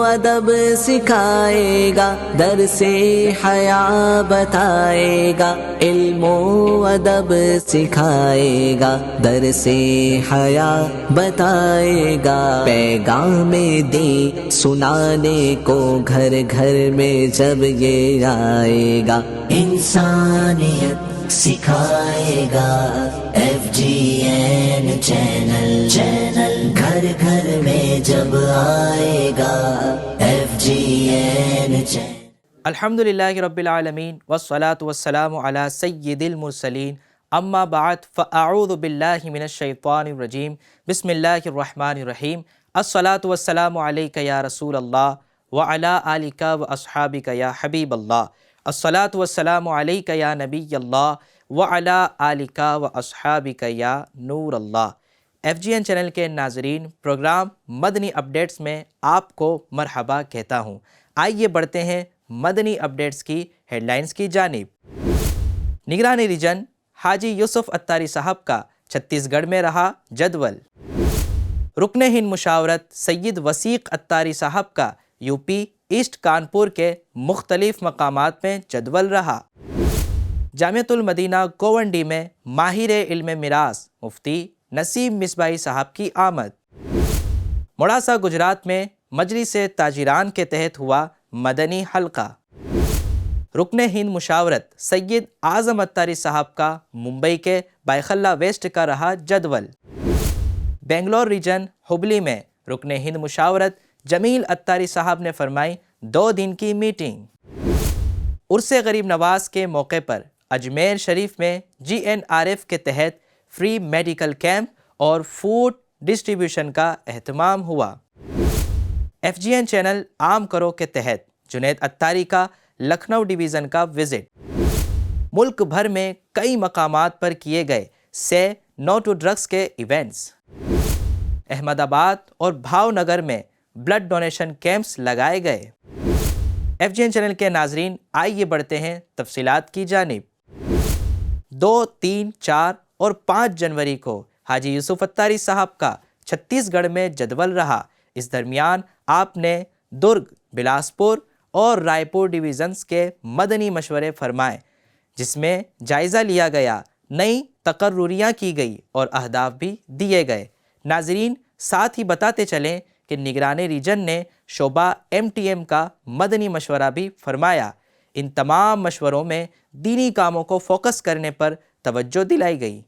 ادب سکھائے گا، درس حیا بتائے گا، علم و ادب سکھائے گا، درس حیا بتائے گا، پیغام دین سنانے کو گھر گھر میں جب یہ آئے گا، انسانیت سکھائے گا، FGN چینل گھر گھر میں جب آئے گا، FGN چینل۔ الحمدللہ رب العالمین والصلاة والسلام علی سید المرسلین، اما بعد فاعوذ باللہ من الشیطان الرجیم، بسم اللہ الرحمن الرحیم، الصلاة والسلام علیک یا رسول اللہ وعلی آلک واصحابک یا حبیب اللہ، الصلاة والسلام علیک یا نبی اللہ وعلی آلک واصحابک یا نور اللہ۔ FGN چینل کے ناظرین، پروگرام مدنی اپڈیٹس میں آپ کو مرحبا کہتا ہوں۔ آئیے بڑھتے ہیں مدنی اپڈیٹس کی ہیڈ لائنز کی جانب۔ نگران ریجن حاجی یوسف عطاری صاحب کا چھتیس گڑھ میں رہا جدول۔ رکن ہند مشاورت سید وثیق عطاری صاحب کا UP ایسٹ کانپور کے مختلف مقامات میں جدول رہا۔ جامعۃ المدینہ گوونڈی میں ماہر علم میراث مفتی نسیم مصباحی صاحب کی آمد۔ موڑاسا گجرات میں مجلس تاجران کے تحت ہوا مدنی حلقہ۔ رکن ہند مشاورت سید اعظم عطاری صاحب کا ممبئی کے بائخلہ ویسٹ کا رہا جدول۔ بنگلور ریجن ہبلی میں رکن ہند مشاورت جمیل عطاری صاحب نے فرمائی 2 دن کی میٹنگ۔ عرس غریب نواز کے موقع پر اجمیر شریف میں GNRF کے تحت فری میڈیکل کیمپ اور فوڈ ڈسٹریبیوشن کا اہتمام ہوا۔ FGN چینل عام کرو کے تحت جنید عطاری کا لکھنؤ ڈویژن کا وزٹ۔ ملک بھر میں کئی مقامات پر کیے گئے سے نو ٹو ڈرگس کے ایونٹس۔ احمد آباد اور بھاؤ نگر میں بلڈ ڈونیشن کیمپس لگائے گئے۔ FGN چینل کے ناظرین، آئیے بڑھتے ہیں تفصیلات کی جانب۔ 2، 3، 4 اور 5 جنوری کو حاجی یوسف عطاری صاحب کا چھتیس گڑھ میں جدول رہا۔ اس درمیان آپ نے درگ، بلاسپور اور رائے پور ڈویژنز کے مدنی مشورے فرمائے، جس میں جائزہ لیا گیا، نئی تقرریاں کی گئی اور اہداف بھی دیے گئے۔ ناظرین، ساتھ ہی بتاتے چلیں کہ نگران ریجن نے شعبہ MTM کا مدنی مشورہ بھی فرمایا۔ ان تمام مشوروں میں دینی کاموں کو فوکس کرنے پر توجہ دلائی گئی۔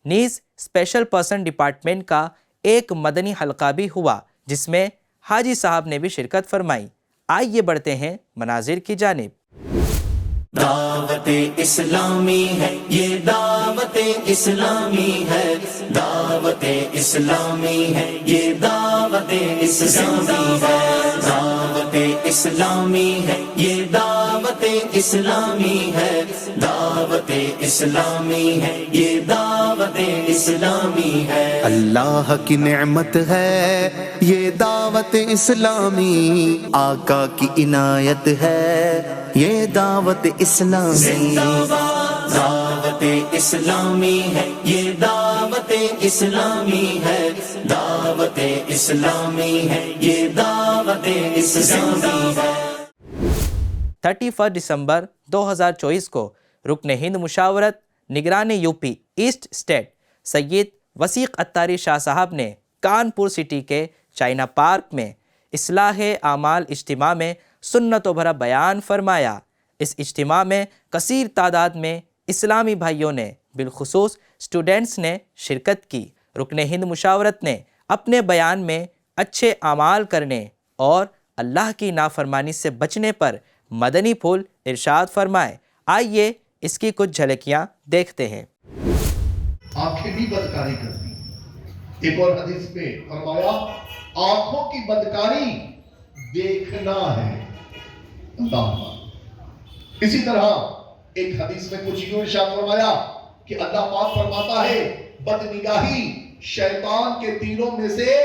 نیز اسپیشل پرسن ڈپارٹمنٹ کا ایک مدنی حلقہ بھی ہوا، جس میں حاجی صاحب نے بھی شرکت فرمائی۔ آئیے بڑھتے ہیں مناظر کی جانب۔ دعوت اسلامی ہے یہ، دعوت اسلامی ہے، دعوت اسلامی ہے یہ، دعوت اسلامی ہے، دعوت اسلامی ہے یہ، دعوت اسلامی ہے، دعوت اسلامی ہے یہ، دعوت اسلامی ہے۔ اللہ کی نعمت ہے یہ دعوت اسلامی، آقا کی عنایت ہے یہ دعوت اسلامی۔ دعوت اسلامی ہے یہ، دعوت اسلامی ہے، دعوت اسلامی ہے یہ، دعوت اسلامی ہے۔ 31 دسمبر 2024 کو رکن ہند مشاورت نگران UP ایسٹ اسٹیٹ سید وثیق عطاری شاہ صاحب نے کانپور سٹی کے چائنا پارک میں اصلاح اعمال اجتماع میں سنت و بھرا بیان فرمایا۔ اس اجتماع میں کثیر تعداد میں اسلامی بھائیوں نے، بالخصوص اسٹوڈنٹس نے شرکت کی۔ رکن ہند مشاورت نے اپنے بیان میں اچھے اعمال کرنے اور اللہ کی نافرمانی سے بچنے پر مدنی پھول ارشاد فرمائے۔ آئیے اس کی کچھ جھلکیاں دیکھتے ہیں۔ آنکھیں بھی بدکاری کرتی ہیں۔ ایک اور حدیث میں فرمایا آنکھوں کی بدکاری دیکھنا ہے اللہ۔ اسی طرح ایک حدیث میں کچھ یوں ارشاد فرمایا کہ اللہ پاک فرماتا ہے بدنگاہی شیطان کے تیروں میں سے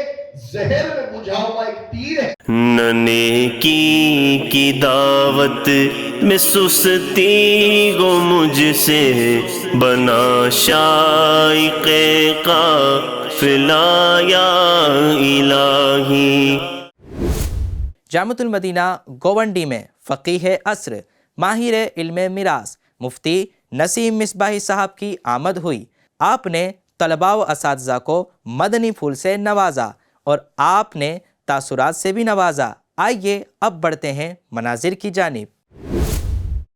زہر میں بجھا ہوا ایک تیر ہے۔ نہ نیکی کی دعوت میں سستی گو مجھ سے بنا شائق قافلہ یا الہی۔ جامعۃ المدینہ گوونڈی میں فقیہ عصر ماہر علم میراث مفتی نسیم مصباحی صاحب کی آمد ہوئی۔ آپ نے طلباء و اساتذہ کو مدنی پھول سے نوازا اور آپ نے تاثرات سے بھی نوازا۔ آئیے اب بڑھتے ہیں مناظر کی جانب۔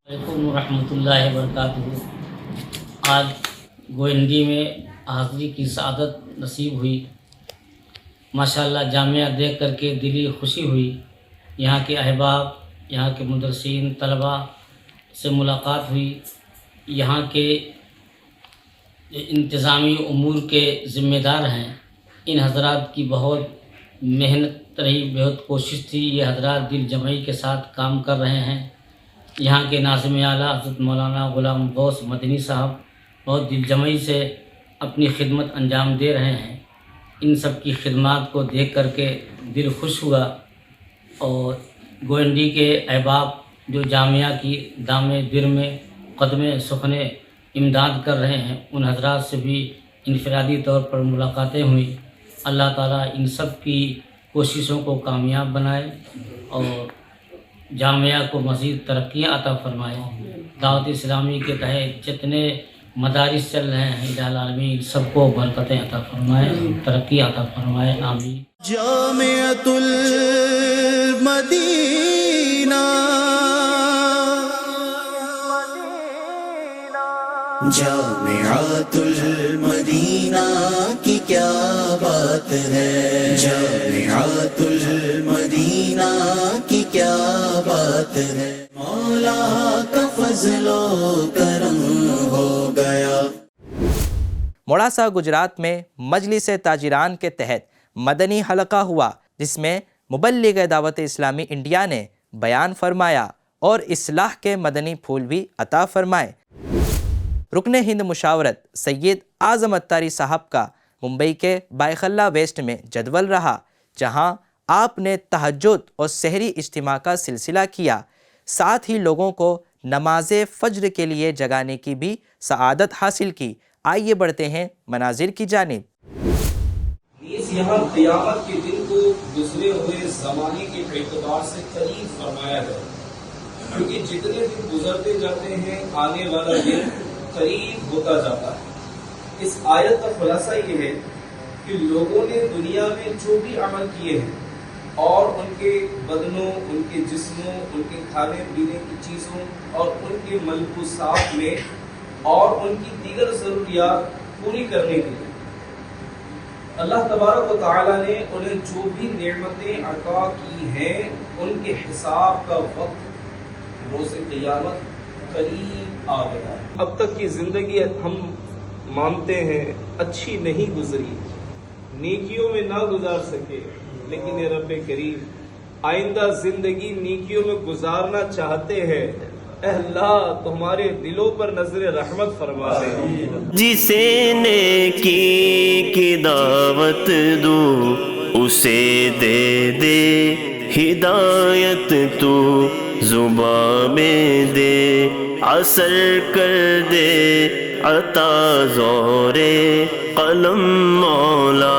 علیکم ورحمۃ اللہ وبرکاتہ۔ آج گوونڈی میں حاضری کی سعادت نصیب ہوئی۔ ماشاءاللہ جامعہ دیکھ کر کے دلی خوشی ہوئی۔ یہاں کے احباب، یہاں کے مدرسین، طلباء سے ملاقات ہوئی۔ یہاں کے انتظامی امور کے ذمہ دار ہیں، ان حضرات کی بہت محنت رہی، بہت کوشش تھی۔ یہ حضرات دل جمعی کے ساتھ کام کر رہے ہیں۔ یہاں کے ناظم اعلیٰ حضرت مولانا غلام غوث مدنی صاحب بہت دل جمعی سے اپنی خدمت انجام دے رہے ہیں۔ ان سب کی خدمات کو دیکھ کر کے دل خوش ہوا، اور گوونڈی کے احباب جو جامعہ کی دامے در میں قدم سخن امداد کر رہے ہیں، ان حضرات سے بھی انفرادی طور پر ملاقاتیں ہوئیں۔ اللہ تعالیٰ ان سب کی کوششوں کو کامیاب بنائے اور جامعہ کو مزید ترقیاں عطا فرمائے۔ دعوت اسلامی کے تحت جتنے مدارس چل رہے ہیں، الہ العالمین سب کو برکتیں عطا فرمائے، ترقی عطا فرمائے، آمین۔ جامعۃ المدینہ جامعۃ المدینہ کی کیا بات ہے، جامعۃ المدینہ کی کیا بات ہے، مولا کا فضل و کرم ہو گیا۔ موڑاسا گجرات میں مجلس تاجران کے تحت مدنی حلقہ ہوا، جس میں مبلغ دعوت اسلامی انڈیا نے بیان فرمایا اور اصلاح کے مدنی پھول بھی عطا فرمائے۔ رکن ہند مشاورت سید اعظم اتاری صاحب کا ممبئی کے بائخلہ ویسٹ میں جدول رہا، جہاں آپ نے تہجد اور سحری اجتماع کا سلسلہ کیا، ساتھ ہی لوگوں کو نماز فجر کے لیے جگانے کی بھی سعادت حاصل کی۔ آئیے بڑھتے ہیں مناظر کی جانب۔ نیز یہاں قیامت کے دن کو گزرے ہوئے زمانے کے اعتبار سے قریب فرمایا گیا، کیونکہ جتنے دن گزرتے جاتے ہیں آنے والا دن قریب ہوتا جاتا ہے۔ اس آیت کا خلاصہ یہ ہے کہ لوگوں نے دنیا میں جو بھی عمل کیے ہیں اور ان کے بدنوں، ان کے جسموں، ان کے کھانے پینے کی چیزوں اور ان کے ملبوسات میں اور ان کی دیگر ضروریات پوری کرنے کے لیے اللہ تبارک و تعالیٰ نے انہیں جو بھی نعمتیں عطا کی ہیں، ان کے حساب کا وقت روز قیامت قریب آ گیا۔ اب تک کی زندگی ہم مانتے ہیں اچھی نہیں گزری، نیکیوں میں نہ گزار سکے، لیکن اے رب کریم آئندہ زندگی نیکیوں میں گزارنا چاہتے ہیں۔ اے اللہ تمہارے دلوں پر نظر رحمت فرما دے۔ جسے نیکی کی دعوت دوں اسے دے دے ہدایت، تو زباں میں دے اثر کر دے عطا زور قلم مولا۔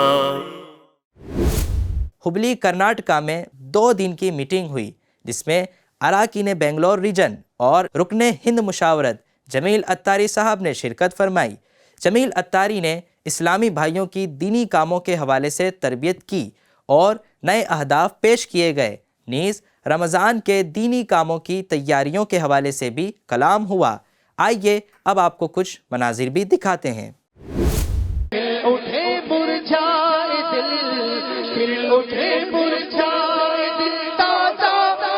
ہبلی کرناٹکا میں 2 دن کی میٹنگ ہوئی، جس میں اراکین بنگلور ریجن اور رکن ہند مشاورت جمیل اتاری صاحب نے شرکت فرمائی۔ جمیل اتاری نے اسلامی بھائیوں کی دینی کاموں کے حوالے سے تربیت کی اور نئے اہداف پیش کیے گئے، نیز رمضان کے دینی کاموں کی تیاریوں کے حوالے سے بھی کلام ہوا۔ آئیے اب آپ کو کچھ مناظر بھی دکھاتے ہیں۔ اٹھے مرجھائے دل، پھر اٹھے مرجھائے دل، تازہ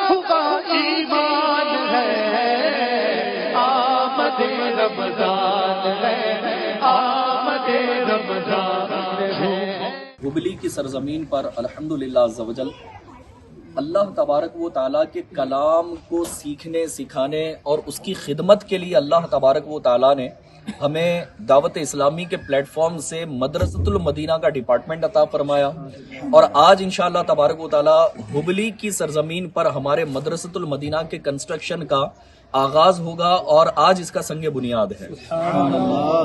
ہوا ایمان ہے، آمد رمضان ہے، آمد رمضان ہے۔ ہبلی کی سرزمین پر الحمدللہ عز و جل اللہ تبارک و تعالیٰ کے کلام کو سیکھنے، سکھانے اور اس کی خدمت کے لیے اللہ تبارک و تعالیٰ نے ہمیں دعوت اسلامی کے پلیٹ فارم سے مدرسۃ المدینہ کا ڈپارٹمنٹ عطا فرمایا، اور آج انشاءاللہ تبارک و تعالیٰ ہبلی کی سرزمین پر ہمارے مدرسۃ المدینہ کے کنسٹرکشن کا آغاز ہوگا اور آج اس کا سنگ بنیاد ہے۔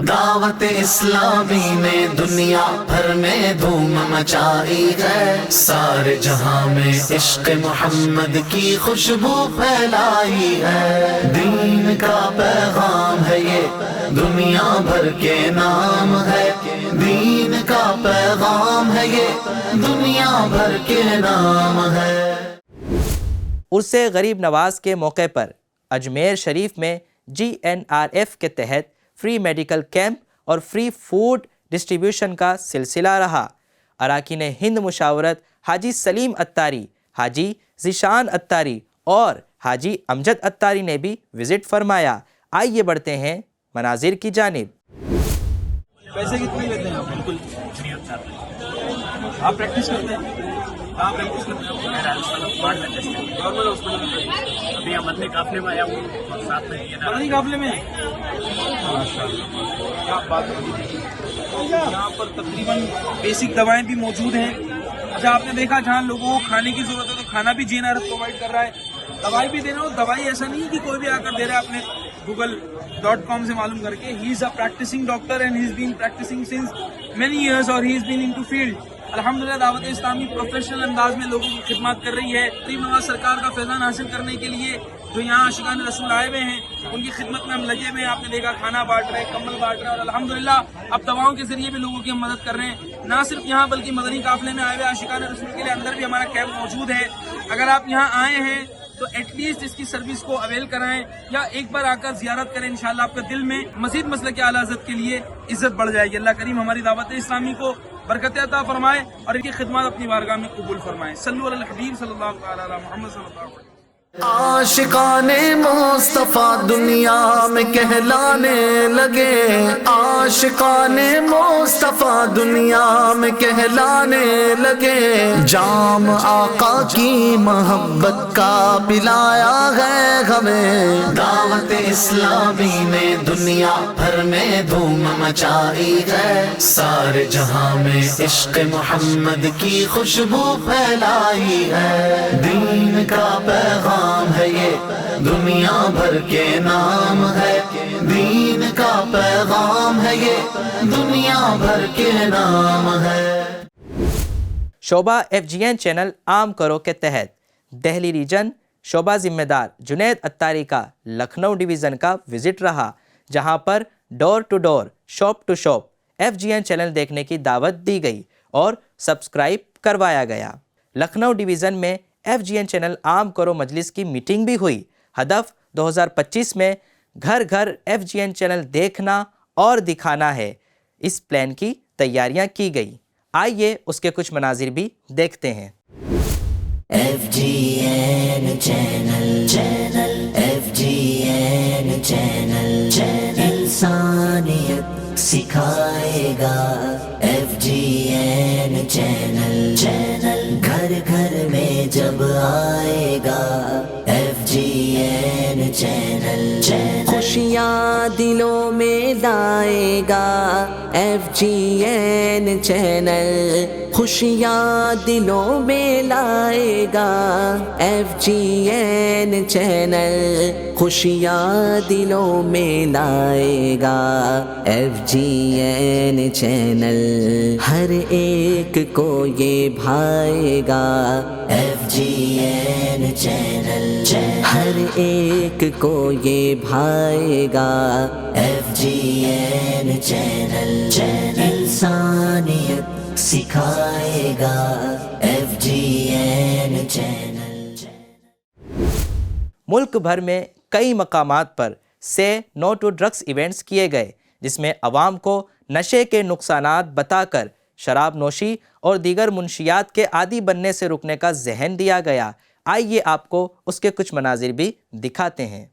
دعوت اسلامی نے دنیا بھر میں دھوم مچائی ہے، سارے جہاں میں عشق محمد کی خوشبو پھیلائی ہے۔ دین کا پیغام ہے یہ دنیا بھر کے نام ہے، دین کا پیغام ہے یہ دنیا بھر کے نام ہے۔ عرس غریب نواز کے موقع پر اجمیر شریف میں GNRF کے تحت فری میڈیکل کیمپ اور فری فوڈ ڈسٹریبیوشن کا سلسلہ رہا۔ اراکین ہند مشاورت حاجی سلیم اتاری، حاجی ذیشان اتاری اور حاجی امجد اتاری نے بھی وزٹ فرمایا۔ آئیے بڑھتے ہیں مناظر کی جانب۔ پیسے کتنے لیتے ہیں آپ؟ بالکل آپ پریکٹس کرتے ہیں؟ آپ پریکٹس کرتے ہیں؟ نارمل ہاسپٹل میں ابھی ہم مدنی قافلے میں آیا ہوں اور ساتھ میں مدنی قافلے میں کیا بات ہے۔ یہاں پر تقریباً بیسک دوائیں بھی موجود ہیں۔ اچھا آپ نے دیکھا جہاں لوگوں کو کھانے کی ضرورت ہے تو کھانا بھی GNRF پرووائڈ کر رہا ہے، دوائی بھی دے رہا ہوں۔ دوائی ایسا نہیں کہ کوئی بھی آ کر دے رہا ہے، اپنے google.com سے معلوم کر کے۔ He is a practising doctor and he is been practising since many years اور he is been in to field. الحمدللہ دعوت اسلامی پروفیشنل انداز میں لوگوں کی خدمات کر رہی ہے۔ غریب نواز سرکار کا فیضان حاصل کرنے کے لیے جو یہاں عاشقان رسول آئے ہوئے ہیں ان کی خدمت میں ہم لگے ہوئے ہیں۔ آپ نے دیکھا کھانا بانٹ رہے، کمبل بانٹ رہے اور الحمدللہ اب دواؤں کے ذریعے بھی لوگوں کی ہم مدد کر رہے ہیں۔ نہ صرف یہاں بلکہ مدنی قافلے میں آئے ہوئے عاشقان رسول کے لیے اندر بھی ہمارا کیمپ موجود ہے۔ اگر آپ یہاں آئے ہیں تو ایٹ لیسٹ اس کی سروس کو اویل کرائیں یا ایک بار آ کر زیارت کریں، انشاءاللہ آپ کا دل میں مزید مسلک اعلیٰ حضرت کے لیے عزت بڑھ جائے گی۔ اللہ کریم ہماری دعوت اسلامی کو برکت عطا فرمائے اور ان کی خدمات اپنی بارگاہ میں قبول فرمائے۔ صلو علی الحبیب صلی اللہ تعالی علی محمد صلی اللہ علیہ وسلم۔ عاشقان مصطفیٰ دنیا میں کہلانے لگے، عاشقان مصطفیٰ دنیا میں کہلانے لگے، جام آقا کی محبت کا پلایا ہے ہمیں۔ دعوت اسلامی نے دنیا بھر میں دھوم مچائی ہے، سارے جہاں میں عشق محمد کی خوشبو پھیلائی ہے۔ دین کا پیغام ہے یہ دنیا بھر کے نام ہے، دین کا پیغام ہے یہ دنیا بھر کے نام ہے۔ شعبہ FGN چینل عام کرو کے تحت دہلی ریجن شعبہ ذمہ دار جنید اتاری کا لکھنؤ ڈویژن کا وزٹ رہا، جہاں پر door to door, shop to shop FGN channel دیکھنے کی دعوت دی گئی اور سبسکرائب کروایا گیا۔ لکھنؤ ڈویژن میں FGN چینل عام کرو مجلس کی میٹنگ بھی ہوئی۔ ہدف 2025 میں گھر گھر FGN چینل دیکھنا اور دکھانا ہے۔ اس پلان کی تیاریاں کی گئی۔ آئیے اس کے کچھ مناظر بھی دیکھتے ہیں۔ FGN چینل FGN چینل انسانیت سکھائے گا۔ FGN چینل گھر گھر میں جب آئے گا۔ FGN چینل خوشیاں دلوں میں لائے گا۔ FGN چینل خوشیاں دلوں میں لائے گا۔ FGN چینل خوشیاں دلوں میں لائے گا۔ FGN چینل ہر ایک کو یہ بھائے گا۔ FGN چینل ہر ایک کو یہ بھائے گا۔ FGN چینل انسانیت سکھائے گا۔ FGN channel. ملک بھر میں کئی مقامات پر سے نو ٹو ڈرگس ایونٹس کیے گئے، جس میں عوام کو نشے کے نقصانات بتا کر شراب نوشی اور دیگر منشیات کے عادی بننے سے رکنے کا ذہن دیا گیا۔ آئیے آپ کو اس کے کچھ مناظر بھی دکھاتے ہیں۔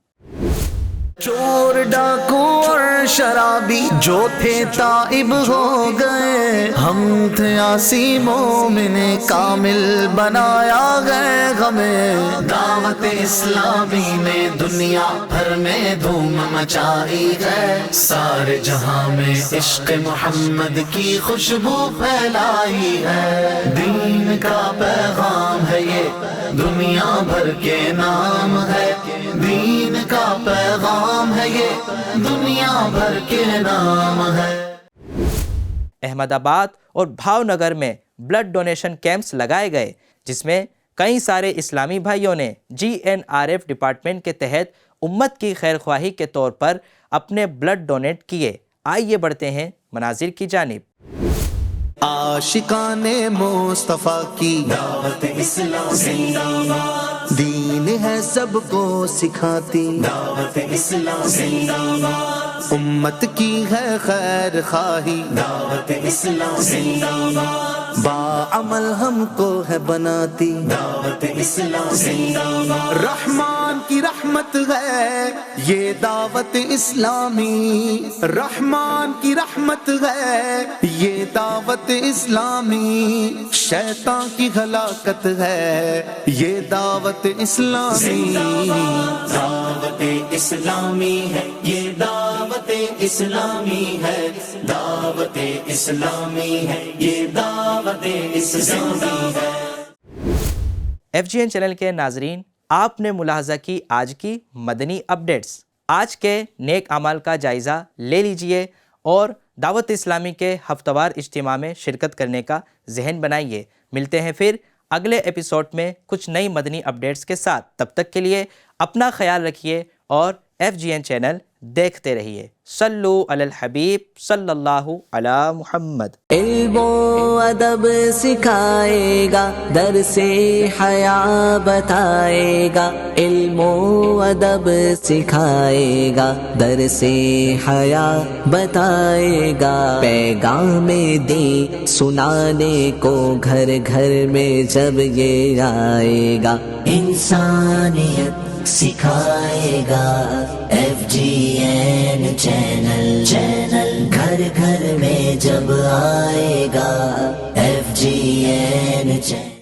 چور ڈاکو اور شرابی جو تھے تائب ہو گئے، ہم تھے عاصی مومن کامل بنایا گئے غمیں دعوت اسلامی نے دنیا بھر میں دھوم مچائی ہے سارے جہاں میں عشق محمد کی خوشبو پھیلائی ہے دین کا پیغام ہے یہ دنیا بھر کے نام ہے دین کا پیغام ہے یہ دنیا بھر کے نام ہے احمد آباد اور بھاؤ نگر میں بلڈ ڈونیشن کیمپس لگائے گئے جس میں کئی سارے اسلامی بھائیوں نے GNRF ڈپارٹمنٹ کے تحت امت کی خیر خواہی کے طور پر اپنے بلڈ ڈونیٹ کیے۔ آئیے بڑھتے ہیں مناظر کی جانب۔ عاشقان مصطفیٰ کی دعوت اسلامی دین ہے سب کو سکھاتی دعوت اسلامی امت کی ہے خیر خواہی دعوت اسلامی باعمل ہم کو ہے بناتی دعوت اسلامی رحمان کی رحمت ہے یہ دعوت اسلامی رحمان کی رحمت ہے یہ دعوت اسلامی شیطان کی ہلاکت ہے یہ دعوت اسلامی دعوت اسلامی ہے یہ دعوت اسلامی ہے دعوت اسلامی ہے یہ دعوت اسلامی ہے۔ FGN چینل کے ناظرین، آپ نے ملاحظہ کی آج کی مدنی اپڈیٹس۔ آج کے نیک اعمال کا جائزہ لے لیجئے اور دعوت اسلامی کے ہفتہ وار اجتماع میں شرکت کرنے کا ذہن بنائیے۔ ملتے ہیں پھر اگلے ایپیسوڈ میں کچھ نئی مدنی اپڈیٹس کے ساتھ۔ تب تک کے لیے اپنا خیال رکھیے اور FGN چینل دیکھتے رہیے۔ صلو علی الحبیب صلی اللہ علی محمد۔ علم و ادب سکھائے گا درس حیا بتائے گا علم و ادب سکھائے گا درس حیا بتائے گا پیغام دین سنانے کو گھر گھر میں جب یہ آئے گا انسانیت سکھائے گا FGN چینل گھر گھر میں جب آئے گا FGN چینل